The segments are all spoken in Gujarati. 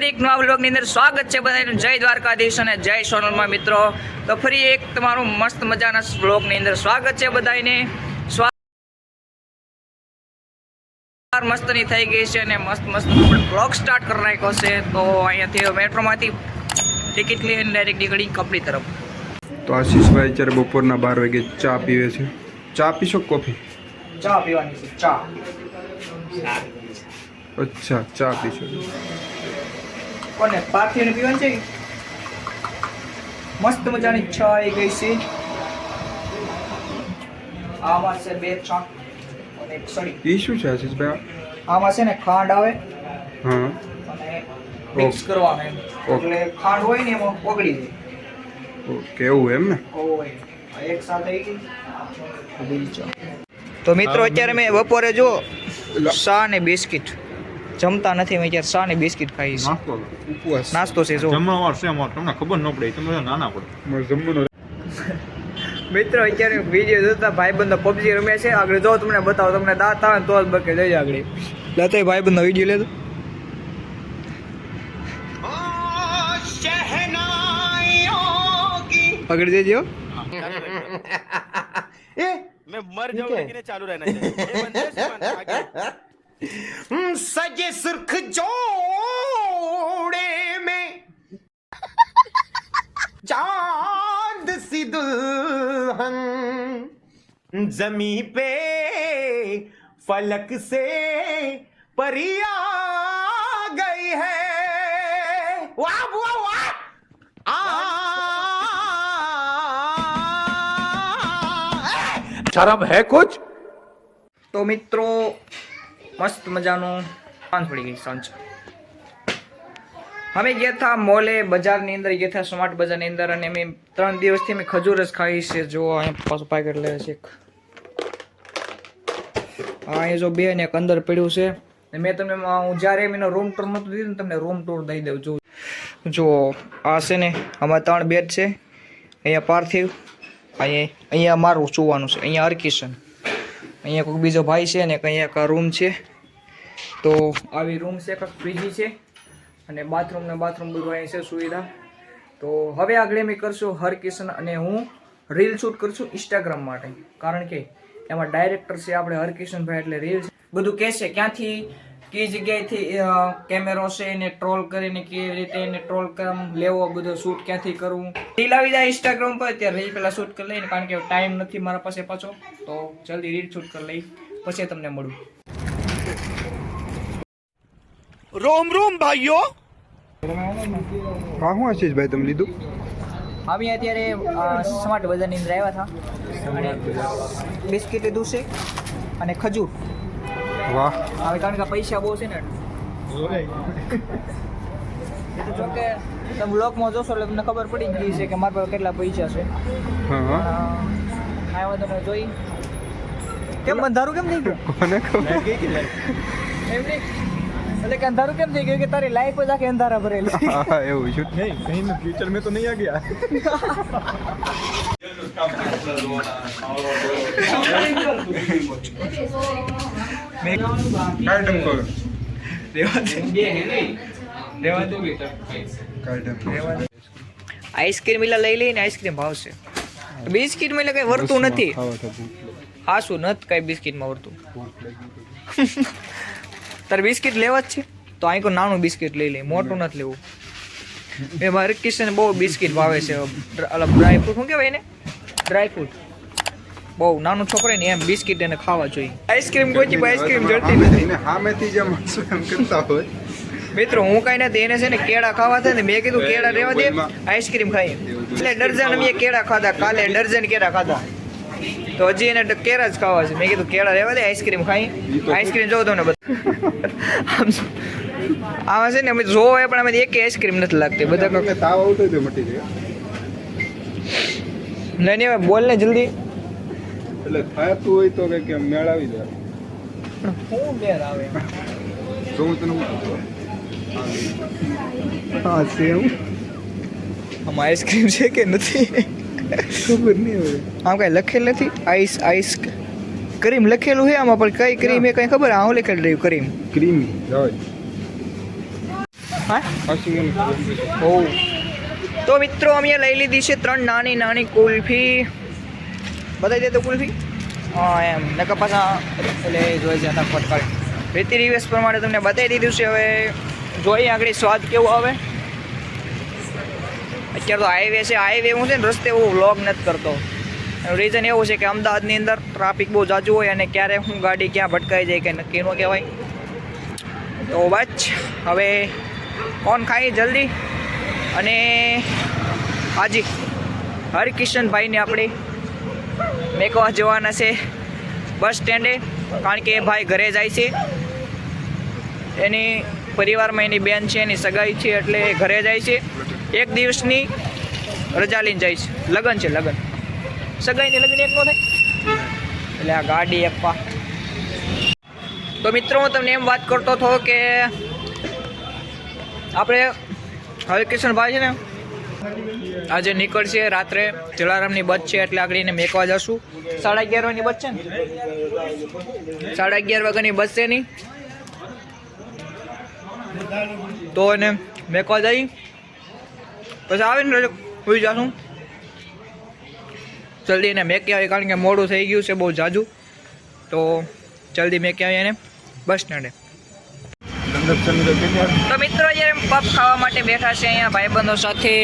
ફરી એક નવા વ્લોગની અંદર સ્વાગત છે બધાનું. જય દ્વારકાધીશ અને જય સોનલમાં મિત્રો. તો ફરી એક તમારું મસ્ત મજાના વ્લોગની અંદર સ્વાગત છે બધાને. મસ્તની થઈ ગઈ છે અને મસ્ત વ્લોગ સ્ટાર્ટ કરી નાખ્યો છે. તો અહીંયાથી મેટ્રોમાંથી ટિકિટ લઈને ડાયરેક્ટ નીકળી કપડી તરફ. તો આશીષભાઈ અત્યારે બપોરના 12 વાગે ચા પીવે છે. ચા પીશો કોફી? ચા પીવાની છે. ચા. અચ્છા, ચા પીશો. કોને પાર્થિવને પીવાની છે? મસ્ત મજાની ચા આવી ગઈ છે. આમાં છે 2 છાંટ અને 1 સળી. એ શું છે આશીષભાઈ? આમાં છે ને ખાંડ આવે હા, અને મિક્સ કરવાનું એમ. એટલે ખાંડ હોય ને એમાં ઓગળી જાય. ઓકે, એવું એમ ને? ઓય એક સાથે આવી ગઈ. તો મિત્રો અત્યારે મેં બપોરે જો ચા ને બિસ્કિટ જમતા નથી. મેં અત્યારે ચા ને બિસ્કિટ ખાઈ છે. ઉપવાસ નાસ્તો છે જો. જમણવાર છે અમારે, તમને ખબર ન પડે, તમે નાના પડે. જમવાનું મિત્રો અત્યારે વિડીયો જોતા ભાઈબંધો પબજી રમે છે. આગળ જો તમને બતાવો, તમને દાંત આવે ને તો જ બકે જઈ આગળ લતે ભાઈબંધો વિડીયો લેતો આગળ જઈજો. मैं मर जाऊं लेकिन ये चालू रहना चाहिए. ये बंदे से मन आगे. सजे सुर्ख जोड़े में चांद सी दुल्हन जमी पे फलक से परिया गई है. वाह वाह वाह. शर्म है कुछ? તો મિત્રો મસ્ત મજાનું સાંજ પડી ગઈ. સાંજ અમે ગયા હતા મોલે બજારની અંદર, ગયા હતા સ્માર્ટ બજારની અંદર, અને અમે 3 દિવસથી અમે ખજૂર જ ખાઈ છે. જો અહીંયા પાછું પેકેટ લે છે એક. અહીંયા જો 2 ને એક અંદર પડ્યું છે. મેં તમને હું જ્યારે એનો રૂમ ટૂર નહોતું દીધું ને, તમને રૂમ ટૂર દઈ દઉં. જો આ છે ને આમાં 3 બેડ છે. અહીંયા પાર્થિવ, અહીંયા મારું સુવાનું છે, અહીંયા હરકિશન, અહીંયા કોઈ બીજો ભાઈ છે ને અહીંયા એક રૂમ છે. તો આવી રૂમ છે, એક ફ્રીજી છે અને બાથરૂમ બધું અહીંયા છે સુવિધા. તો હવે આગળ અમે કરશું હરકિશન અને હું રીલ શૂટ કરશું ઇન્સ્ટાગ્રામ માટે, કારણ કે એમાં ડાયરેક્ટર છે આપણે હરકિશનભાઈ, એટલે રીલ બધું કહેશે ક્યાંથી કઈ જગ્યાએથી કેમેરો છે એને ટ્રોલ કરીને કેવી રીતે એને ટ્રોલ લેવો, બધો શૂટ ક્યાંથી કરવું. રીલ આવી જાય ઇન્સ્ટાગ્રામ પર, ત્યારે રીલ પહેલાં શૂટ કરી લઈને, કારણ કે ટાઈમ નથી મારા પાસે પાછો. તો જલ્દી રીલ શૂટ કરી લઈ, પછી તમને મળું. रोम रोम भाइयों. હા, હું આશીષભાઈ તમે લીધું? અમે અત્યારે સ્માર્ટ બજારની અંદર આવ્યા હતા અને બિસ્કિટ લીધું છે અને ખજૂર. વાહ, હવે કારણ કે પૈસા બહુ છે ને, જો કે તમે બ્લોગમાં જોશો એટલે તમને ખબર પડી જ ગઈ છે કે મારા પાસે કેટલા પૈસા છે. હા, આવ્યા તમે જોઈ કેમ અંધારું કેમ થઈ ગયું? કોને ખબર? એમ નહીં, એટલે કે અંધારું કેમ થઈ ગયું કે તારી લાઈફ જ આખી અંધારા ભરેલી. હા, એવું છે. नहीं, कहीं में फ्यूचर में तो नहीं आ गया. કાઢમ કરો. આઈસ્ક્રીમ એટલે લઈ લઈને આઈસ્ક્રીમ ભાવશે. બિસ્કિટમાં એટલે કઈ વર્તું નથી. હા, શું નથી કઈ બિસ્કિટમાં વર્તું. તારે બિસ્કિટ લેવા જ છે તો અહીં કોઈ નાનું બિસ્કિટ લઈ લે, મોટું નથી લેવું. એ મારે કિશન બહુ બિસ્કિટ ભાવે છે, અલગ ડ્રાયફ્રૂટ શું કહેવાય એને, ડ્રાયફ્રૂટ. બહુ નાનું છોકરો ને એમ બિસ્કિટ એને ખાવા જોઈએ. આઈસ્ક્રીમ કોઈ આઈસ્ક્રીમ જડતી નથી. સામેથી જે માણસો એમ કરતા હોય. મિત્રો હું કાંઈ નથી, એને છે ને કેળા ખાવા થાય ને, મેં કીધું કેળા રહેવા દે, આઈસ્ક્રીમ ખાઈ. એટલે ડર્જન અમે કેળા ખાધા, કાલે ડર્જન કેળા ખાધા. તો હજી એને કેળા જ ખાવા છે. મેં કીધું કેળા રહેવા દે, આઈસ્ક્રીમ ખાઈ. આઈસ્ક્રીમ જોઉં તમને બધા આમાં છે ને અમે જોવો પણ અમે એક આઈસ્ક્રીમ નથી લાગતી. બધા કે તાવ આવતો હોય તો મટી જાય. નહીં હવે બોલ ને જલ્દી. એટલે થતું હોય તો કે મેળાવી દે. શું બેર આવે? તો હું તને હા સેમ આમાં આઈસ્ક્રીમ છે કે નથી ખબર નહીં હવે. આમ કઈ લખેલ નથી. આઈસ ક્રીમ લખેલું છે આમાં, પણ કઈ ક્રીમ એ કઈ ખબર. આ હું લખેલું રહ્યું ક્રીમ. ક્રીમી. હા ઓ તો મિત્રો અમે લઈ લીધી છે 3 નાની નાની કુલ્ફી. બતાવી દે તો કુલ્ફી. હા એમ નકા પાછા એટલે જોઈ જતા ફટકારી રીતિ રિવેશ પ્રમાણે તમને બતાવી દીધું છે. હવે જોઈએ આગળ સ્વાદ કેવો આવે. અત્યારે તો હાઈવે છે. હાઈવે હું છે ને રસ્તે હું વ્લોગ નથી કરતો. એનું રીઝન એવું છે કે અમદાવાદની અંદર ટ્રાફિક બહુ જાજુ હોય અને ક્યારે હું ગાડી ક્યાં ભટકાઈ જાય કે નક્કી ન કહેવાય. તો બસ હવે કોણ ખાઈ જલ્દી. અને હાજી હરકિશનભાઈને આપણે મેકવા જવાના છે બસ સ્ટેન્ડે, કારણ કે એ ભાઈ ઘરે જાય છે. એની પરિવારમાં એની બેન છે, એની સગાઈ છે, એટલે એ ઘરે જાય છે. 1 દિવસની રજા લઈને જાય છે. લગ્ન છે, લગ્ન. સગાઈને લગ્ન એક નો થાય એટલે આ ગાડી આપવા. તો મિત્રો હું તમને એમ વાત કરતો હતો કે આપણે હરકિશનભાઈ છે ને આજે નીકળશે રાત્રે. જલારામની બસ છે એટલે આગળ એને મેકવા જશું. 11:30 વાગ્યાની બસ છે ને, 11:30 વાગ્યાની બસ છે નહીં તો એને મેકવા જઈ પછી આવીને હોઈ જશું. જલ્દી એને મેકી આવી કારણ કે મોડું થઈ ગયું છે બહુ જાજુ. તો જલ્દી મેકી આવી એને બસ સ્ટેન્ડે. તો મિત્રો જ્યારે પફ ખાવા માટે બેઠા છે અહીંયા ભાઈબંધો સાથે.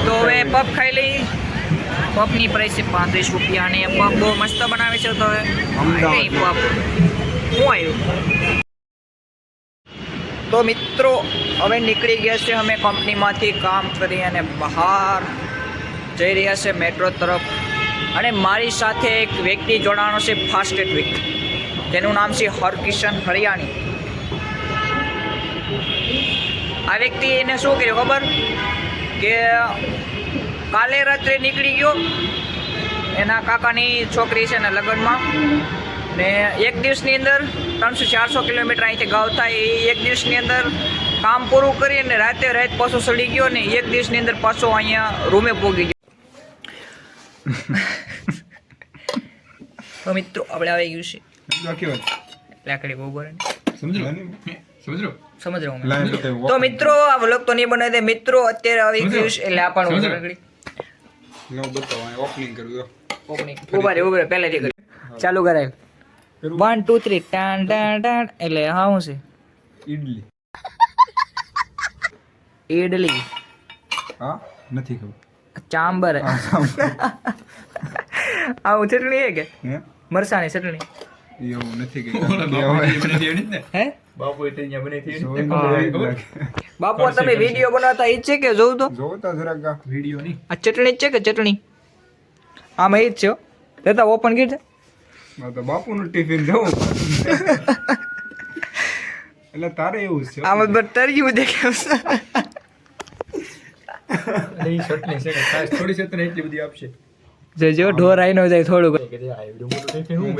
તો હવે પફ ખાઈ લઈ. પફની પ્રાઇસ છે 35 રૂપિયા અને પફ બહુ મસ્ત બનાવે છે. તો હવે પફ હું આવ્યું. તો મિત્રો હવે નીકળી ગયા છે અમે કંપનીમાંથી કામ કરી અને બહાર જઈ રહ્યા છે મેટ્રો તરફ. અને મારી સાથે એક વ્યક્તિ જોડાણો છે ફાસ્ટેસ્ટ વીક. તેનું નામ છે હરકિશન હરિયાણી. આ વ્યક્તિ એને શું કર્યું ખબર કે કાલે રાત્રે નીકળી ગયો એના કાકાની છોકરી છે ને લગ્નમાં. ને 1 દિવસની અંદર 300-400 કિલોમીટર અહીંથી ગાવ થાય. એ 1 દિવસની અંદર કામ પૂરું કરી અને રાતે પાછો સડી ગયો ને 1 દિવસની અંદર પાછો અહીંયા રૂમે પહોંચી ગયો. તો મિત્રો આપણે આવી ગયું છે લાકડી ગોબર સમજ રહ્યો. તો મિત્રો આ વ્લોગ તો નહીં બનાવી દે મિત્રો. અત્યારે આવી ગયું છે એટલે આપણું ઓપનિંગ ઉભા પહેલાથી કરી ચાલુ કરાય. 1 2 3 ટાણ ટાણ ટાણ એટલે હા હું છે ઈડલી હા નથી ખબર. ચાંબર આવું ચટણી હે કે મરસાની ચટણી એવું નથી હે બાપુ એટલે અહીંયા બની થઈ બાપુ તમે વિડીયો બનાવતા ઈ જ છે કે જોઉં તો જોતા જરાક વિડીયો નહીં. આ ચટણી જ છે કે ચટણી આમાં ઈ જ છે હો. દેતા ઓપન કરી દે. તો બાપુનું ટિફિન જવું એટલે તારે એવું છે. આમાં બર તર્યું દેખાવ ચટણી છે કે ખાસ થોડી ચટણી એટલી બધી આપશે. જો ઢોર આઈ નો જાય થોડું કે આ એવડું મોટું ટિફિન હું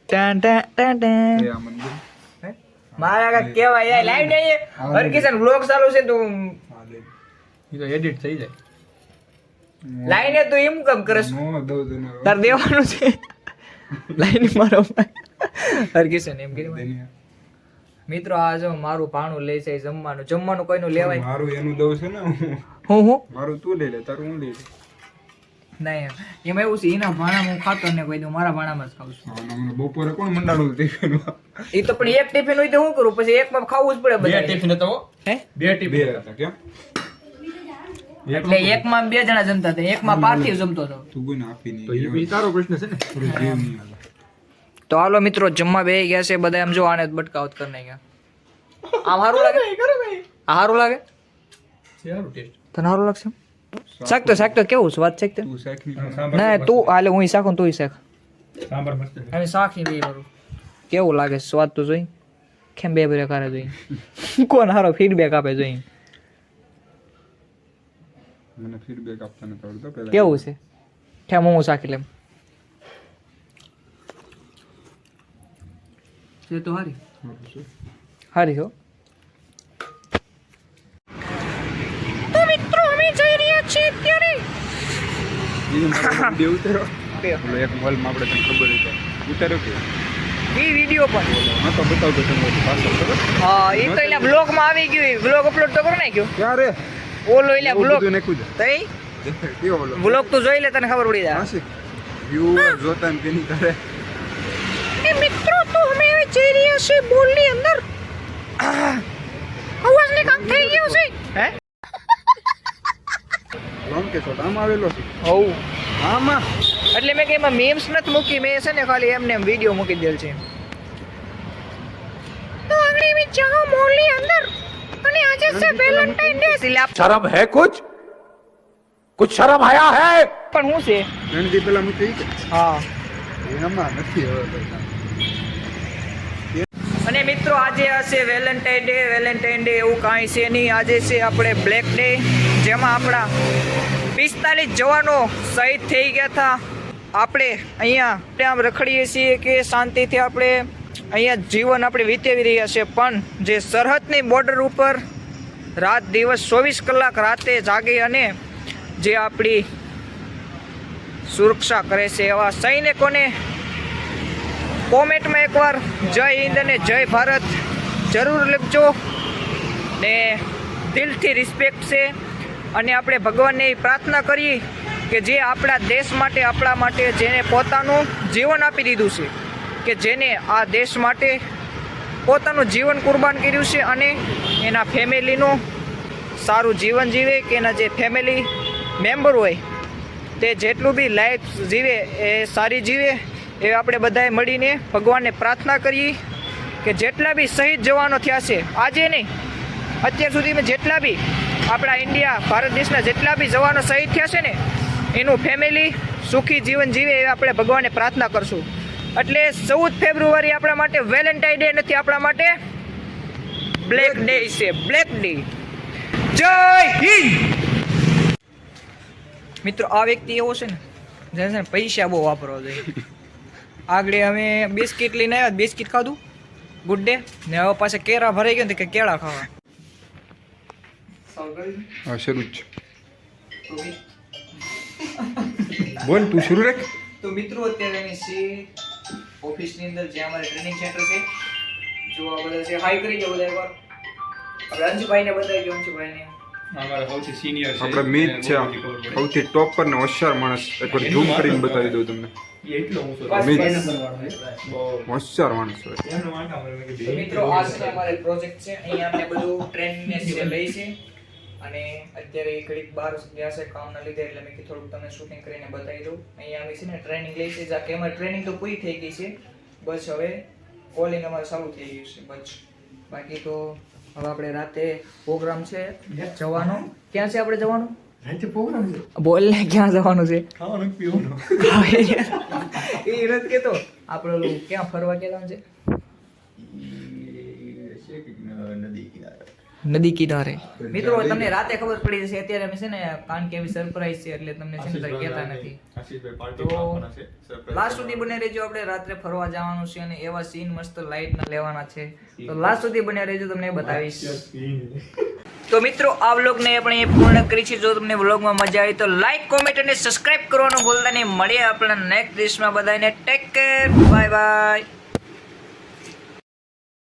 ટાન ટાન ટાન ટાન. મારા કા કેવાય યાર લાઈવ નહીં હરકિશન વ્લોગ ચાલુ છે તો ઈ તો એડિટ થઈ જાય. લાઈને તું એમ કેમ કરસ નો દઉં તને તાર દેવાનું છે લાઈન મારો હરકિશન એમ કરી મિત્રો આ જો મારું પાણું લે છે જમવાનું કોઈનું લેવાય મારું એનું દઉં છે ને હું મારું તું લઈ લે તારું હું લઈ લે. નહીં એમાં એવું છે એના ભાણામાં હું ખાતો ને કોઈ દઉં મારા ભાણામાં જ ખાઉં છું. બપોરે કોણ મંડાણું ટિફિન એ તો પણ એક ટિફિન હોય તો શું કરું પછી એકમાં ખાવું જ પડે બે બધા ટિફિન હતો હે બે ટિફિન હતા. કેમ એટલે એકમાં 2 જણા જમતા હતા એકમાં પાર્થિવ જમતો હતો. તું કોઈને આપી તો ઈ નહીં તારો પ્રશ્ન છે ને. થોડું જીવ નહીં આવે. તો હાલો મિત્રો જમવા બેસી ગયા છે બધા. એમ જો આને બટકાવત કરી નાખ્યા. આમ સારું લાગે આ સારું લાગે છે સારું ટેસ્ટ. તને સારું લાગશે શાક તો કેવું સ્વાદ છે તું શાક ની ના તું હાલે હું શાક તું શાક સાંભાર મસ્ત છે. અને શાક ની બે મારું કેવું લાગે સ્વાદ તો જોઈ કેમ બે બે કરે જોઈ કોણ સારો ફીડબેક આપે જોઈ મને ફીડબેક આપતા નથી આવડતો પહેલા. કેવું છે કેમ હું શાકી લેમ છે તો હારી હારી હો. તો મિત્રો અમે જઈ રહ્યા છીએ અત્યારે બીજું મારો વિડીયો ઉતારો ઓલો એક મોલમાં આપણે તને ખબર હોય તો ઉતાર્યો કે એ વિડીયો પણ હા તો બતાવજો તમે પાછળ બરાબર હા એ તો એના બ્લોગમાં આવી ગયું બ્લોગ અપલોડ તો કરી નાખ્યો ક્યારે ઓલો એના બ્લોગ બધું નાખ્યું તઈ છે કેવો બોલો બ્લોગ તો જોઈ લે તને ખબર પડી જાય આશિક વ્યૂઅર જોતા એમ કે નહીં કરે એ મિત્રો તો અમે હવે જઈ રહ્યા છે બોલની અંદર અવાજને કામ થઈ ગયું છે હે લોંગ કે શોટ આમ આવેલો છે હવ આમાં એટલે મેં કે એમાં મીમ્સ નથી મૂકી મેં છે ને ખાલી એમને એમ વિડીયો મૂકી દેલ છે તો આગળ મેં જાઓ મોલની અંદર અને આજે છે વેલેન્ટાઇન ડે સિલા शर्म है कुछ शर्म आया है પણ હું છે ગણદી પેલા મૂકી કે હા એમાં નથી હવે અને મિત્રો આજે હશે વેલેન્ટાઇન ડે એવું કાંઈ છે નહીં આજે છે આપણે બ્લેક ડે જેમાં આપણા 45 જવાનો શહીદ થઈ ગયા હતા આપણે અહીંયા આમ રખડીએ છીએ કે શાંતિથી આપણે અહીંયા જીવન આપણે વીતેવી રહ્યા છે પણ જે સરહદની બોર્ડર ઉપર રાત દિવસ 24 કલાક રાતે જાગી અને જે આપણી સુરક્ષા કરે છે એવા સૈનિકોને કોમેન્ટમાં એકવાર જય હિન્દ અને જય ભારત જરૂર લખજો ને દિલથી રિસ્પેક્ટ છે અને આપણે ભગવાનને પ્રાર્થના કરીએ કે જે આપણા દેશ માટે આપણા માટે જેને પોતાનું જીવન આપી દીધું છે કે જેને આ દેશ માટે પોતાનું જીવન કુરબાન કર્યું છે અને એના ફેમિલીનું સારું જીવન જીવે કે એના જે ફેમિલી મેમ્બર હોય તે જેટલું બી લાઈફ જીવે એ સારી જીવે એ આપણે બધાએ મળીને ભગવાનને પ્રાર્થના કરીએ કે જેટલા બી શહીદ જવાનો થયા છે આજે નહીં અત્યાર સુધીમાં જેટલા બી આપણા ઇન્ડિયા ભારત દેશના જેટલા બી જવાનો શહીદ થયા છે ને એનું ફેમિલી સુખી જીવન જીવે એ આપણે ભગવાનને પ્રાર્થના કરશું એટલે 14 ફેબ્રુઆરી આપણા માટે વેલેન્ટાઇન ડે નથી આપણા માટે બ્લેક ડે છે બ્લેક ડે જય હિન્દ મિત્રો આ વ્યક્તિ એવો છે ને જેને છે ને પૈસા બહુ વાપરવા જોઈએ આગળ અમે બિસ્કિટ લઈને આવ્યા બિસ્કિટ ખાધું ગુડ ડે ને હવે પાછા કેળા ભરાઈ ગયા ને કે કેળા ખાવા હા શરૂ જ બોલ તું શરૂ રાખ તો મિત્રો અત્યારે અમે છીએ ઓફિસની અંદર જે અમારે ટ્રેનિંગ સેન્ટર છે જો આ બધા છે હાઈ કરી જાવ બધા એકવાર આપણે અંશુભાઈને બતાવી દો અંશુભાઈને અમારા સૌથી સિનિયર છે આપણે મિત છે આમ. સૌથી ટોપર ને હોશિયાર માણસ એકવાર ઝૂમ કરીને બતાવી દઉં તમને એટલો હું છું બસ, મિત બસ. હોશિયાર માણસ હોય એમનો વાંકા પર મેં તો કીધું મિત્રો આ છે ને અમારે પ્રોજેક્ટ છે અહીંયા અમને બધું ટ્રેનિંગ ને લઈ છે અને અત્યારે ઘડીક બહાર ગયા છે કામના લીધે એટલે મેં કીધું થોડુંક તમને શૂટિંગ કરીને બતાવી દઉં અહીંયા અમે છે ને ટ્રેનિંગ લઈ છે જાકે અમારી ટ્રેનિંગ તો પૂરી થઈ ગઈ છે બસ હવે કોલિંગ અમારે ચાલુ થઈ ગયું છે બસ બાકી તો હવે આપણે રાતે પ્રોગ્રામ છે જવાનો ક્યાં છે આપણે જવાનું રાતે પ્રોગ્રામ છે બોલ ને ક્યાં જવાનું છે ખાવાનું કે પીવાનું એ નથી કેતો આપણે ઓલું ક્યાં ફરવા ગયેલા છે નદી કિનારે નદી કિનારે મિત્રો તમને રાતે ખબર પડી જશે અત્યારે અમે છે ને કારણ કે એવી સરપ્રાઈઝ છે એટલે તમને છે ને કંઈ કહેતા નથી આશીષભાઈ પાર્ટી તો આપવાના છે સરપ્રાઈઝ લાસ્ટ સુધી બને રહેજો આપણે રાત્રે ફરવા જવાનું છે અને એવા સીન મસ્ત લાઈટ ના લેવાના છે તો લાસ્ટ સુધી બને રહેજો તમને બતાવીશ તો મિત્રો આ વ્લોગને આપણે પૂર્ણ કરી છે જો તમને વ્લોગમાં મજા આવી તો લાઈક કોમેન્ટ અને સબસ્ક્રાઇબ કરવાનું ભૂલતા નહીં મળીએ આપણા નેક્સ્ટ ડિશમાં બધાને ટેક કેર બાય બાય